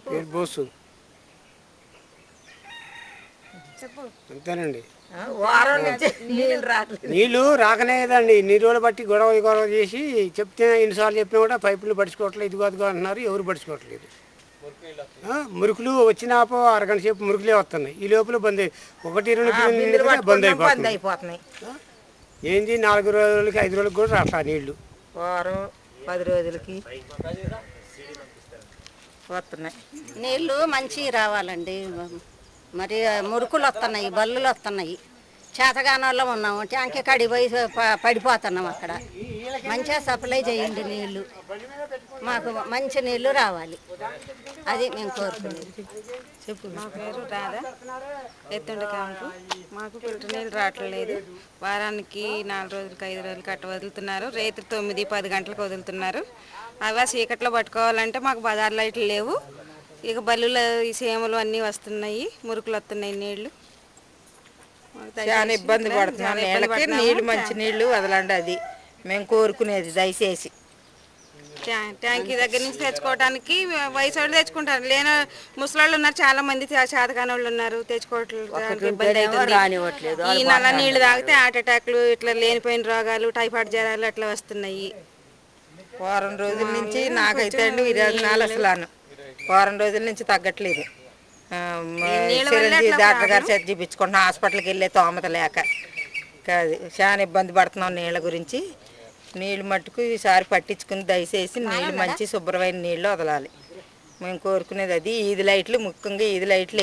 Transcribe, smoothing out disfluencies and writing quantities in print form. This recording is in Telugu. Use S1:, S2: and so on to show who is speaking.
S1: పేరు బోసు. అంతేనండి. నీళ్లు రాకనేదండి. నీళ్ళు రోజులు బట్టి గొడవ చేసి చెప్తే ఎన్నిసార్లు చెప్పినా కూడా పైపులు పడుచుకోవట్లేదు, ఇదిగో అదిగో అంటున్నారు. ఎవరు పడుచుకోవట్లేదు. మురుకులు వచ్చినాపో అరగంట సేపు మురుకులే వస్తున్నాయి. ఈ లోపల బంద్ 1-2 బంద్ అయిపోతున్నాయి. ఏంది 4 రోజులకి 5 రోజులకి కూడా రాట్లా నీళ్లు.
S2: వారం 10 రోజులకి వస్తున్నాయి
S3: నీళ్ళు మంచిగా రావాలండి. మరి మురుకులు వస్తున్నాయి, బల్లులు వస్తున్నాయి. చేతగానాల్లో ఉన్నాము, ట్యాంక్ కడి పోయి పడిపోతున్నాం. అక్కడ మంచిగా సప్లై చేయండి నీళ్ళు, మాకు మంచి నీళ్ళు రావాలి. అది మేము కోరుకునేది.
S2: చెప్పు. మా పేరు రాధా, ఎత్తుండ క్యాంపు. మాకు ఫిల్టర్ నీళ్ళు రావట్లేదు. వారానికి 4 రోజులకి 5 రోజులకి అట్ట వదులుతున్నారు. రేత్రి 9-10 గంటలకు వదులుతున్నారు. అవి చీకట్లో పట్టుకోవాలంటే మాకు బజార్ లైట్లు లేవు. ఇక బల్లుల ఈ సీమలు అన్నీ వస్తున్నాయి, మురుకులు వస్తున్నాయి. నీళ్లు
S4: చాలా ఇబ్బంది పడుతున్నాం. నీళ్ళకి నీళ్లు మంచి నీళ్లు వదలండి, అది మేము కోరుకునేది. దయచేసి
S2: ట్యాంకీ దగ్గర నుంచి తెచ్చుకోవడానికి వయసు వాళ్ళు తెచ్చుకుంటారు. లేని ముసలాళ్ళు ఉన్నారు, చాలా మంది చేతకాని వాళ్ళు ఉన్నారు, తెచ్చుకోవట్లేదు. ఇబ్బంది అవుతుంది. ఈ నల్ల నీళ్లు తాగితే హార్ట్ అటాక్లు, ఇట్లా లేనిపోయిన రోగాలు, టైఫాయిడ్ జ్వరాలు అట్లా వస్తున్నాయి.
S4: వారం రోజుల నుంచి నాకైతే అండి 24 అసలు వారం రోజుల నుంచి తగ్గట్లేదు. చిరంజీవి డాక్టర్ గారు చేత చూపించుకుంటున్నాం. హాస్పిటల్కి వెళ్ళే తోమత లేక కాదు, చాలా ఇబ్బంది పడుతున్నాం నీళ్ళ గురించి. నీళ్ళు మట్టుకు ఈసారి పట్టించుకుని దయచేసి నీళ్ళు మంచి శుభ్రమైన నీళ్ళు వదలాలి. మేము కోరుకునేది అది. ఈది లైట్లు, ముఖ్యంగా ఈది లైట్లు